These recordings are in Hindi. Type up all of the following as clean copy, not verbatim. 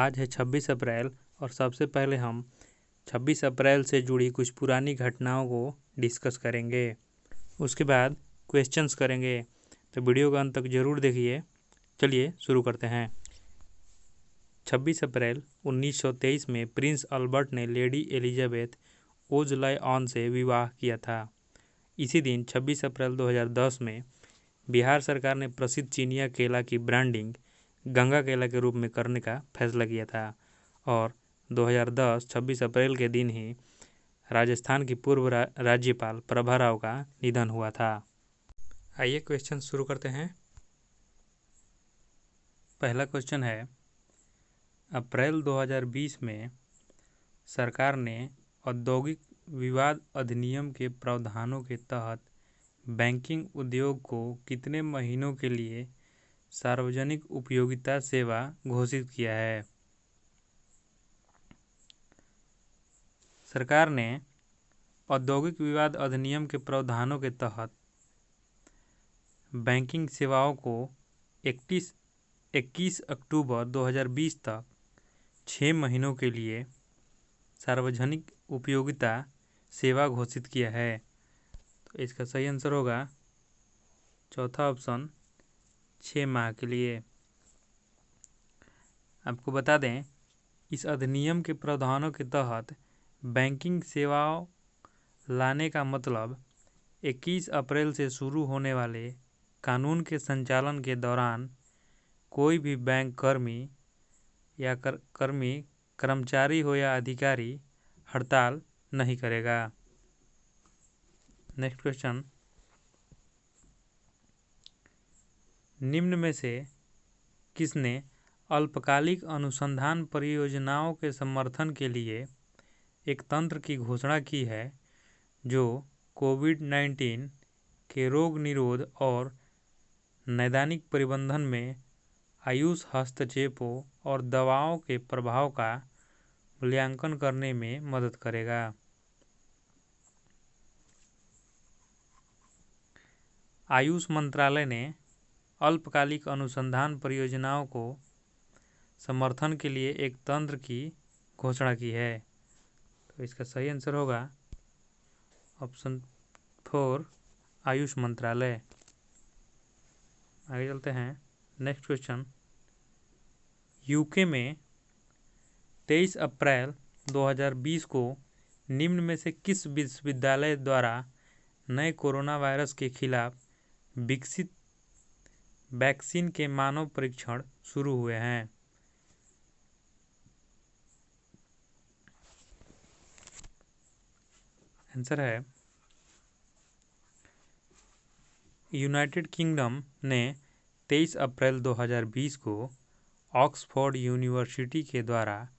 आज है 26 अप्रैल और सबसे पहले हम 26 अप्रैल से जुड़ी कुछ पुरानी घटनाओं को डिस्कस करेंगे। उसके बाद क्वेश्चंस करेंगे, तो वीडियो का अंत तक जरूर देखिए। चलिए शुरू करते हैं। 26 अप्रैल 1923 में प्रिंस अल्बर्ट ने लेडी एलिजाबेथ ओज-लॉ-ऑन से विवाह किया था। इसी दिन 26 अप्रैल 2010 में बिहार सरकार ने प्रसिद्ध चिनिया केला की ब्रांडिंग गंगा केला के रूप में करने का फैसला किया था और 2010 26 अप्रैल के दिन ही राजस्थान की पूर्व राज्यपाल प्रभा राव का निधन हुआ था। आइए क्वेश्चन शुरू करते हैं। पहला क्वेश्चन है, अप्रैल 2020 में सरकार ने औद्योगिक विवाद अधिनियम के प्रावधानों के तहत बैंकिंग उद्योग को कितने महीनों के लिए सार्वजनिक उपयोगिता सेवा घोषित किया है? सरकार ने औद्योगिक विवाद अधिनियम के प्रावधानों के तहत बैंकिंग सेवाओं को 21 अक्टूबर 2020 तक 6 महीनों के लिए सार्वजनिक उपयोगिता सेवा घोषित किया है। तो इसका सही आंसर होगा चौथा ऑप्शन, 6 माह के लिए। आपको बता दें, इस अधिनियम के प्रावधानों के तहत बैंकिंग सेवाओं लाने का मतलब 21 अप्रैल से शुरू होने वाले कानून के संचालन के दौरान कोई भी बैंक कर्मी या कर्मचारी हो या अधिकारी हड़ताल नहीं करेगा। नेक्स्ट क्वेश्चन, निम्न में से किसने अल्पकालिक अनुसंधान परियोजनाओं के समर्थन के लिए एक तंत्र की घोषणा की है जो कोविड-19 के रोग निरोध और नैदानिक प्रबंधन में आयुष हस्तक्षेपों और दवाओं के प्रभाव का मूल्यांकन करने में मदद करेगा? आयुष मंत्रालय ने अल्पकालिक अनुसंधान परियोजनाओं को समर्थन के लिए एक तंत्र की घोषणा की है। तो इसका सही आंसर होगा ऑप्शन 4, आयुष मंत्रालय। आगे चलते हैं। नेक्स्ट क्वेश्चन, यूके में 23 अप्रैल 2020 को निम्न में से किस विश्वविद्यालय द्वारा नए कोरोना वायरस के खिलाफ विकसित वैक्सीन के मानव परीक्षण शुरू हुए हैं? आंसर है, यूनाइटेड किंगडम ने 23 अप्रैल 2020 को ऑक्सफोर्ड यूनिवर्सिटी के द्वारा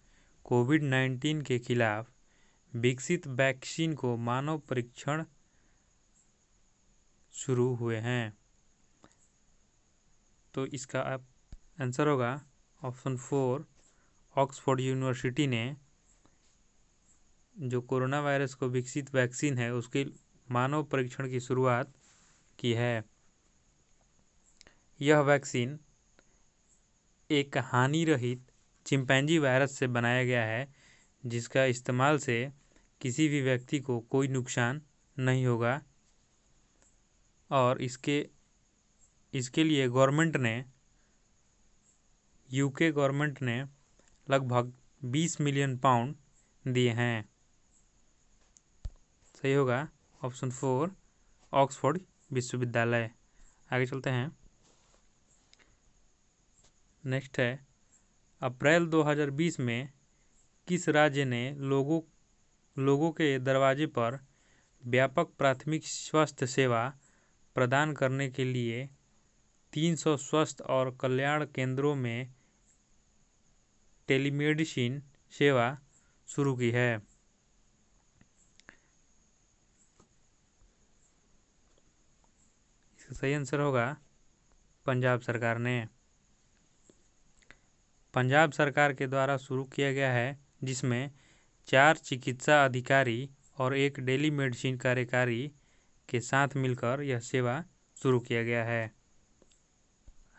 कोविड-19 के खिलाफ विकसित वैक्सीन को मानव परीक्षण शुरू हुए हैं। तो इसका आंसर होगा ऑप्शन 4, ऑक्सफोर्ड यूनिवर्सिटी ने जो कोरोना वायरस को विकसित वैक्सीन है उसके मानव परीक्षण की शुरुआत की है। यह वैक्सीन एक हानि रहित चिंपैंजी वायरस से बनाया गया है जिसका इस्तेमाल से किसी भी व्यक्ति को कोई नुकसान नहीं होगा और इसके लिए यूके गवर्नमेंट ने लगभग 20 मिलियन पाउंड दिए हैं। सही होगा ऑप्शन 4, ऑक्सफोर्ड विश्वविद्यालय। आगे चलते हैं। नेक्स्ट है, अप्रैल 2020 में किस राज्य ने लोगों के दरवाजे पर व्यापक प्राथमिक स्वास्थ्य सेवा प्रदान करने के लिए 300 स्वास्थ्य और कल्याण केंद्रों में टेलीमेडिसिन सेवा शुरू की है? इसका सही आंसर होगा पंजाब सरकार ने। पंजाब सरकार के द्वारा शुरू किया गया है जिसमें 4 चिकित्सा अधिकारी और एक टेलीमेडिसिन कार्यकारी के साथ मिलकर यह सेवा शुरू किया गया है।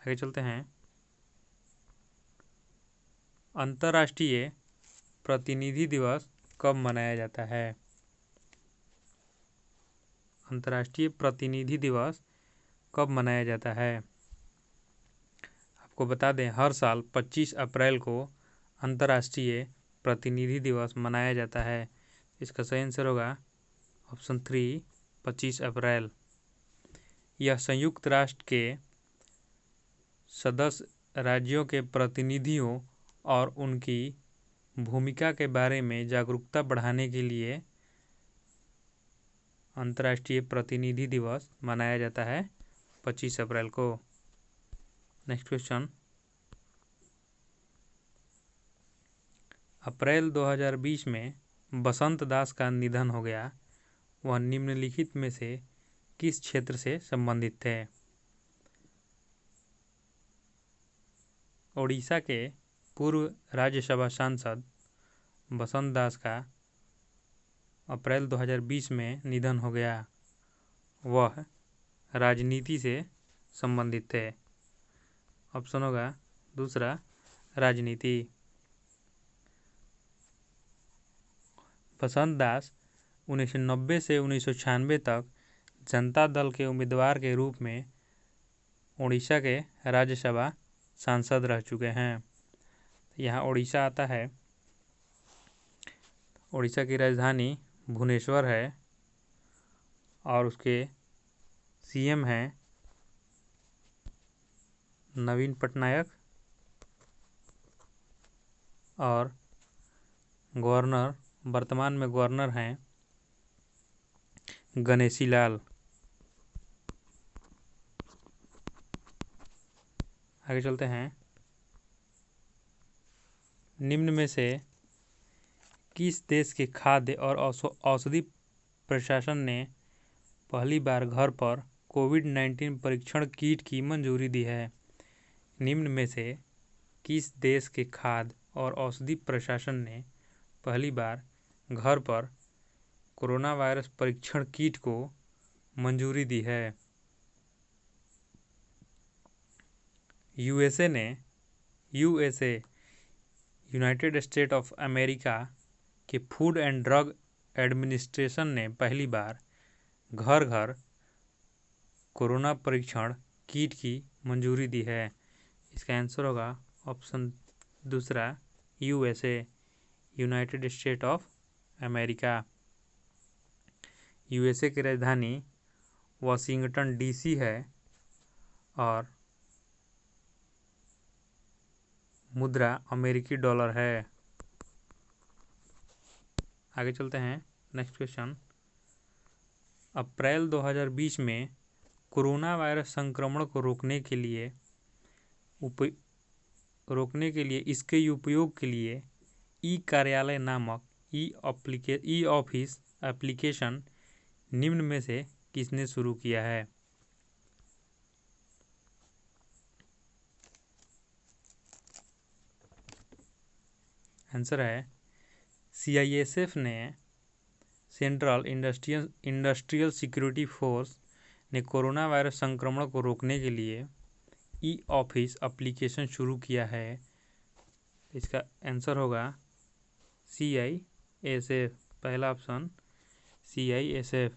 आगे चलते हैं। अंतर्राष्ट्रीय प्रतिनिधि दिवस कब मनाया जाता है? अंतर्राष्ट्रीय प्रतिनिधि दिवस कब मनाया जाता है? आपको बता दें, हर साल 25 अप्रैल को अंतर्राष्ट्रीय प्रतिनिधि दिवस मनाया जाता है। इसका सही आंसर होगा ऑप्शन 3, 25 अप्रैल। यह संयुक्त राष्ट्र के सदस्य राज्यों के प्रतिनिधियों और उनकी भूमिका के बारे में जागरूकता बढ़ाने के लिए अंतर्राष्ट्रीय प्रतिनिधि दिवस मनाया जाता है 25 अप्रैल को। नेक्स्ट क्वेश्चन, अप्रैल 2020 में बसंत दास का निधन हो गया। वह निम्नलिखित में से किस क्षेत्र से संबंधित थे? ओडिशा के पूर्व राज्यसभा सांसद बसंत दास का अप्रैल 2020 में निधन हो गया। वह राजनीति से संबंधित थे। ऑप्शन होगा दूसरा, राजनीति। बसंत दास 1990 से 1996 तक जनता दल के उम्मीदवार के रूप में उड़ीसा के राज्यसभा सांसद रह चुके हैं। यहाँ उड़ीसा आता है। उड़ीसा की राजधानी भुवनेश्वर है और उसके सीएम हैं नवीन पटनायक और गवर्नर, वर्तमान में गवर्नर हैं गणेशी लाल। आगे चलते हैं। निम्न में से किस देश के खाद्य और औषधि प्रशासन ने पहली बार घर पर कोविड-19 परीक्षण किट की मंजूरी दी है? निम्न में से किस देश के खाद्य और औषधि प्रशासन ने पहली बार घर पर कोरोना वायरस परीक्षण किट को मंजूरी दी है? USA United state of America के फूड एंड ड्रग एडमिनिस्ट्रेशन ने पहली बार घर घर कोरोना परीक्षण किट की मंजूरी दी है। इसका आंसर होगा ऑप्शन दूसरा, USA United state of America. USA की राजधानी वाशिंगटन डीसी है और मुद्रा अमेरिकी डॉलर है। आगे चलते हैं। नेक्स्ट क्वेश्चन, अप्रैल 2020 में कोरोना वायरस संक्रमण को रोकने के लिए इसके उपयोग के लिए ई कार्यालय नामक ई ऑफिस एप्लीकेशन निम्न में से किसने शुरू किया है? आंसर है सीआईएसएफ ने। सेंट्रल इंडस्ट्रियल सिक्योरिटी फोर्स ने कोरोना वायरस संक्रमण को रोकने के लिए ई ऑफिस एप्लीकेशन शुरू किया है। इसका आंसर होगा सीआईएसएफ, पहला ऑप्शन सीआईएसएफ।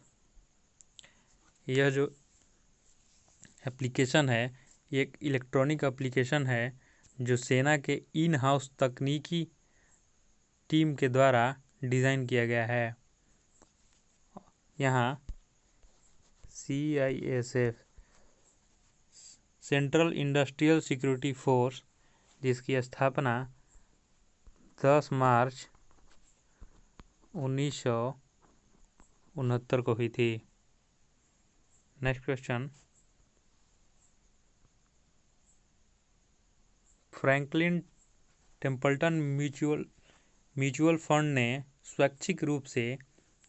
यह जो एप्लीकेशन है, ये एक इलेक्ट्रॉनिक एप्लीकेशन है जो सेना के इन हाउस तकनीकी टीम के द्वारा डिज़ाइन किया गया है। यहाँ CISF central industrial security force, जिसकी स्थापना 10 मार्च 1969 को हुई थी। Next question, Franklin Templeton mutual fund ने स्वैच्छिक रूप से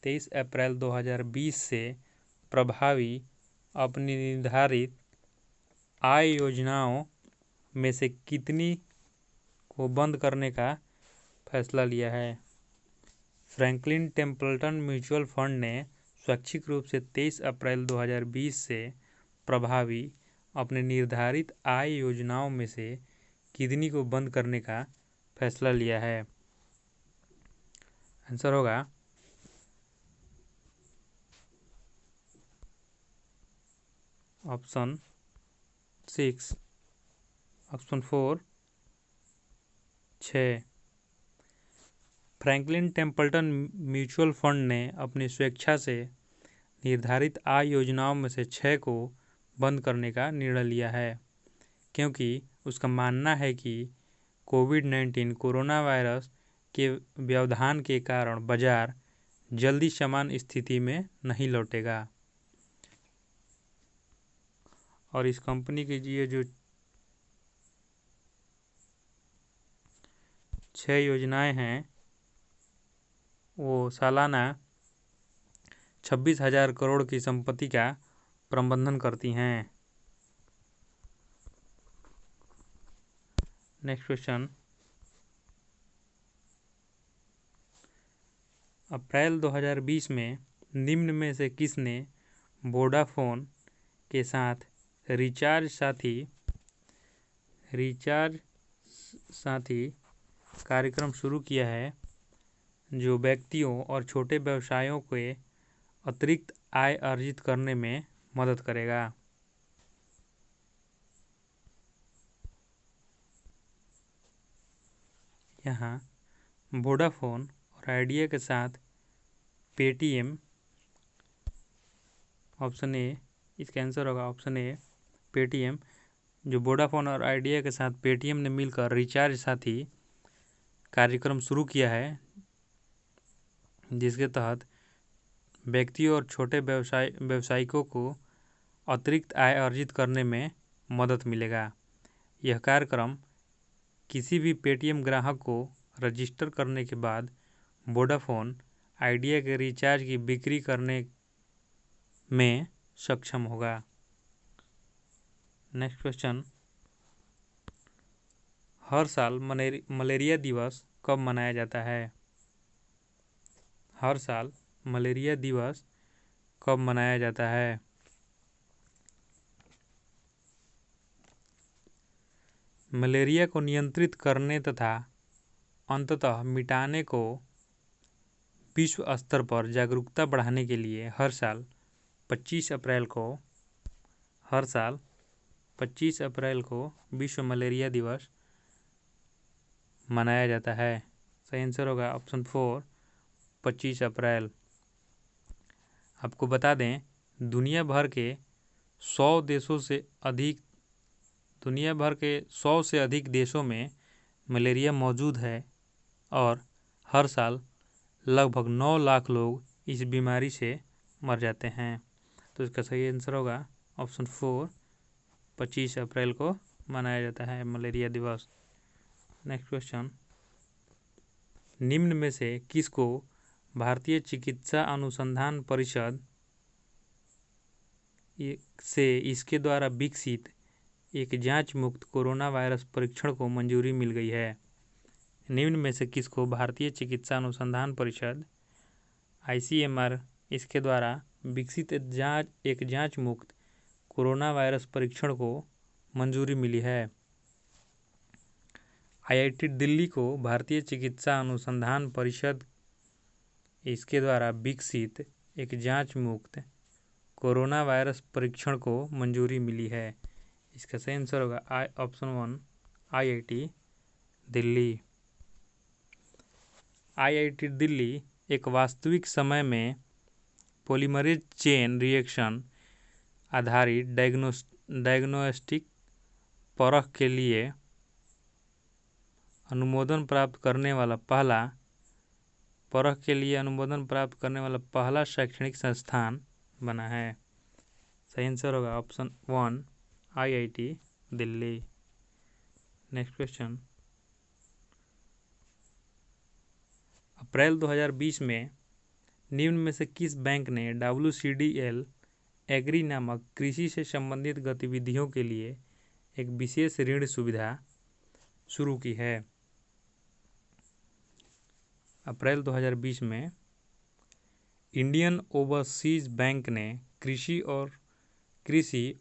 23 अप्रैल 2020 से प्रभावी अपनी निर्धारित आय योजनाओं में से कितनी को बंद करने का फैसला लिया है? फ्रैंकलिन टेम्पल्टन म्यूचुअल फंड ने स्वैच्छिक रूप से 23 अप्रैल 2020 से प्रभावी अपने निर्धारित आय योजनाओं में से कितनी को बंद करने का फैसला लिया है। आंसर होगा option 6, option 4 6। Franklin Templeton mutual fund ने अपनी स्वेच्छा से निर्धारित आय योजनाओं में से 6 को बंद करने का निर्णय लिया है, क्योंकि उसका मानना है कि कोविड-19 कोरोना वायरस के व्यवधान के कारण बाजार जल्दी समान स्थिति में नहीं लौटेगा। और इस कंपनी की ये जो 6 योजनाएं हैं वो सालाना 26,000 करोड़ की संपत्ति का प्रबंधन करती हैं। नेक्स्ट क्वेश्चन, अप्रैल 2020 में निम्न में से किसने वोडाफोन के साथ रिचार्ज साथी कार्यक्रम शुरू किया है, जो व्यक्तियों और छोटे व्यवसायों के अतिरिक्त आय अर्जित करने में मदद करेगा? यहाँ वोडाफोन और आइडिया के साथ पेटीएम, ऑप्शन ए, इसका आंसर होगा ऑप्शन ए पेटीएम। जो वोडाफोन और आइडिया के साथ पेटीएम ने मिलकर रिचार्ज साथी कार्यक्रम शुरू किया है, जिसके तहत व्यक्तियों और छोटे व्यवसायिकों को अतिरिक्त आय अर्जित करने में मदद मिलेगा। यह कार्यक्रम किसी भी पेटीएम ग्राहक को रजिस्टर करने के बाद वोडाफोन आइडिया के रिचार्ज की बिक्री करने में सक्षम होगा। नेक्स्ट क्वेश्चन, हर साल मलेरिया दिवस कब मनाया जाता है? हर साल मलेरिया दिवस कब मनाया जाता है? मलेरिया को नियंत्रित करने तथा अंततः मिटाने को विश्व स्तर पर जागरूकता बढ़ाने के लिए हर साल 25 अप्रैल को विश्व मलेरिया दिवस मनाया जाता है। सही आंसर होगा ऑप्शन 4, 25 अप्रैल। आपको बता दें, दुनिया भर के 100 से अधिक देशों में मलेरिया मौजूद है और हर साल लगभग 9 लाख लोग इस बीमारी से मर जाते हैं। तो इसका सही आंसर होगा ऑप्शन 4, 25 अप्रैल को मनाया जाता है मलेरिया दिवस। नेक्स्ट क्वेश्चन, निम्न में से किसको भारतीय चिकित्सा अनुसंधान परिषद से इसके द्वारा विकसित एक जांच मुक्त कोरोना वायरस परीक्षण को मंजूरी मिल गई है? निम्न में से किसको भारतीय चिकित्सा अनुसंधान परिषद ICMR इसके द्वारा विकसित एक जांच मुक्त कोरोना वायरस परीक्षण को मंजूरी मिली है? IIT दिल्ली को भारतीय चिकित्सा अनुसंधान परिषद इसके द्वारा विकसित एक जांच मुक्त कोरोना वायरस परीक्षण को मंजूरी मिली है। इसका सही आंसर होगा option 1, IIT Delhi. IIT Delhi एक वास्तविक समय में पॉलीमरेज चेन रिएक्शन आधारित डायग्नोस्टिक परख के लिए अनुमोदन प्राप्त करने वाला पहला शैक्षणिक संस्थान बना है। सही आंसर होगा option 1, IIT Delhi. Next question, अप्रैल 2020 में निम्न में से किस बैंक ने WCDL एग्री नामक कृषि से संबंधित गतिविधियों के लिए एक विशेष ऋण सुविधा शुरू की है? अप्रैल 2020 में इंडियन ओवरसीज बैंक ने कृषि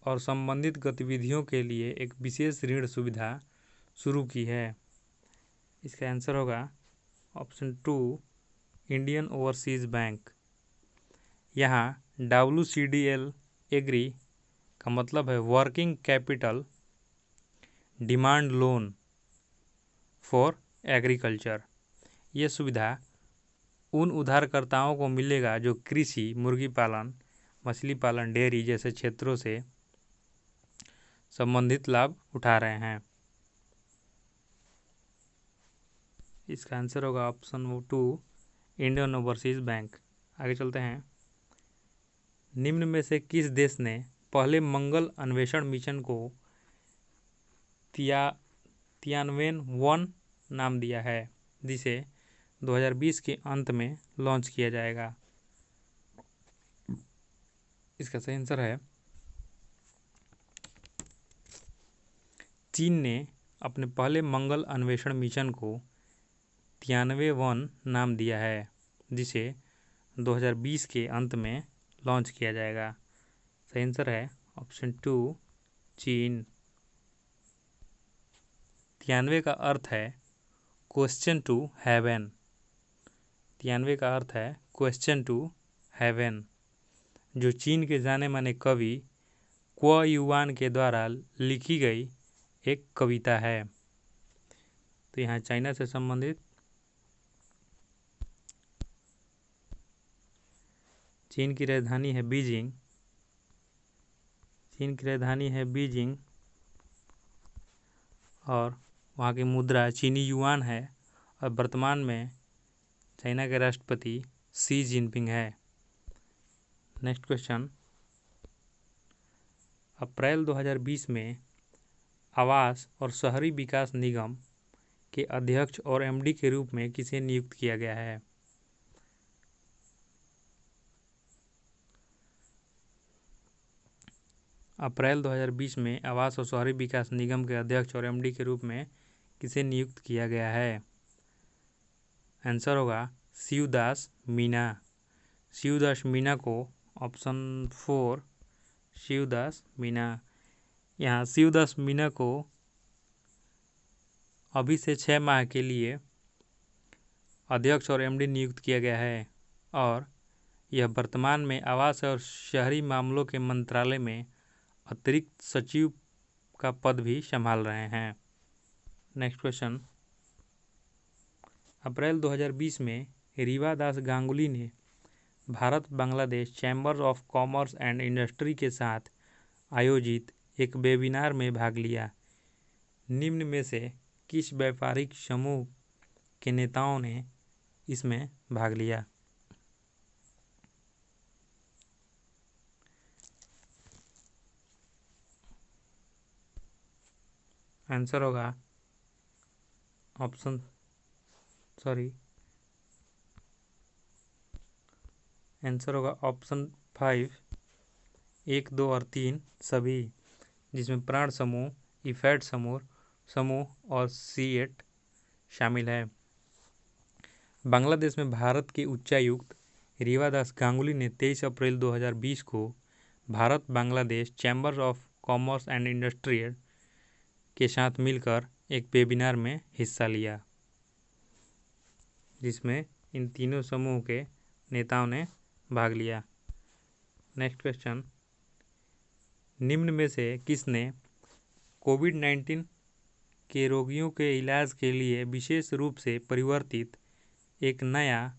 और संबंधित गतिविधियों के लिए एक विशेष ऋण सुविधा शुरू की है। इसका आंसर होगा ऑप्शन 2 इंडियन ओवरसीज बैंक। यहाँ WCDL एग्री का मतलब है working capital demand loan for agriculture. ये सुविधा उन उधारकर्ताओं को मिलेगा जो कृषि, मुर्गी पालन, मछली पालन, डेयरी जैसे क्षेत्रों से संबंधित लाभ उठा रहे हैं। इसका आंसर होगा ऑप्शन 2 इंडियन ओवरसीज बैंक। आगे चलते हैं। निम्न में से किस देश ने पहले मंगल अन्वेषण मिशन को तियानवेन-1 नाम दिया है, जिसे 2020 के अंत में लॉन्च किया जाएगा? इसका सही आंसर है चीन ने अपने पहले मंगल अन्वेषण मिशन को तियानवे-1 नाम दिया है, जिसे 2020 के अंत में लॉन्च किया जाएगा। सही आंसर है ऑप्शन 2 चीन। 93 का अर्थ है क्वेश्चन टू हेवन। 93 का अर्थ है क्वेश्चन टू हेवन, जो चीन के जाने माने कवि क्व युआन के द्वारा लिखी गई एक कविता है। तो यहाँ चाइना से संबंधित चीन की राजधानी है बीजिंग। चीन की राजधानी है बीजिंग और वहाँ की मुद्रा चीनी युआन है और वर्तमान में चाइना के राष्ट्रपति शी जिनपिंग है। Question question. अप्रैल 2020 में आवास और शहरी विकास निगम के अध्यक्ष और MD के रूप में किसे नियुक्त किया गया है? अप्रैल 2020 में आवास और शहरी विकास निगम के अध्यक्ष और MD के रूप में किसे नियुक्त किया गया है? आंसर होगा शिवदास मीना। शिवदास मीना को ऑप्शन 4 शिवदास मीना। यहाँ शिवदास मीना को अभी से 6 माह के लिए अध्यक्ष और MD नियुक्त किया गया है और यह वर्तमान में आवास और शहरी मामलों के मंत्रालय में अतिरिक्त सचिव का पद भी संभाल रहे हैं। Next question. अप्रैल 2020 में रीवा दास गांगुली ने Bharat Bangladesh chamber of commerce and industry के साथ आयोजित एक वेबिनार में भाग लिया। निम्न में से किस व्यापारिक समूह के नेताओं ने इसमें भाग लिया? आंसर होगा आंसर होगा ऑप्शन 5 1, 2 और 3 सभी, जिसमें प्राण समूह, इफेड समूह और C8 शामिल है। बांग्लादेश में भारत के उच्चायुक्त रीवा दास गांगुली ने 23 अप्रैल 2020 को Bharat Bangladesh chamber of commerce and industry के साथ मिलकर एक वेबिनार में हिस्सा लिया, जिसमें इन तीनों समूह के नेताओं ने भाग लिया। Next question. निम्न में से किसने कोविड-19 के रोगियों के इलाज के लिए विशेष रूप से परिवर्तित एक नया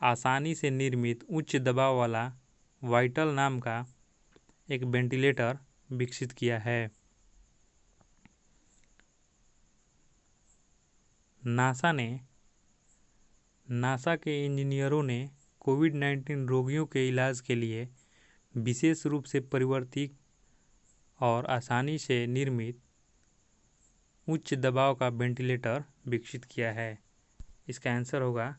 आसानी से निर्मित उच्च दबाव वाला वाइटल नाम का एक वेंटिलेटर विकसित किया है? नासा के इंजीनियरों ने कोविड-19 रोगियों के इलाज के लिए विशेष रूप से परिवर्तित और आसानी से निर्मित उच्च दबाव का वेंटिलेटर विकसित किया है। इसका आंसर होगा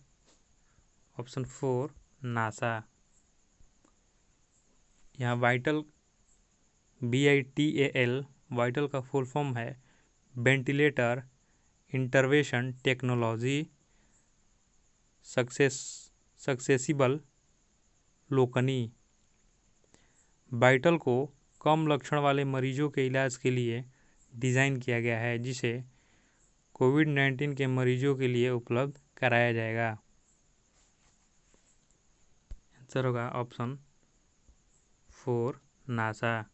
ऑप्शन 4 नासा। यहाँ वाइटल VITAL वाइटल का फुल फॉर्म है वेंटिलेटर इंटरवेंशन टेक्नोलॉजी सक्सेसिबल लोकनी। वाइटल को कम लक्षण वाले मरीजों के इलाज के लिए डिज़ाइन किया गया है, जिसे कोविड-19 के मरीजों के लिए उपलब्ध कराया जाएगा? आंसर होगा ऑप्शन 4 नासा।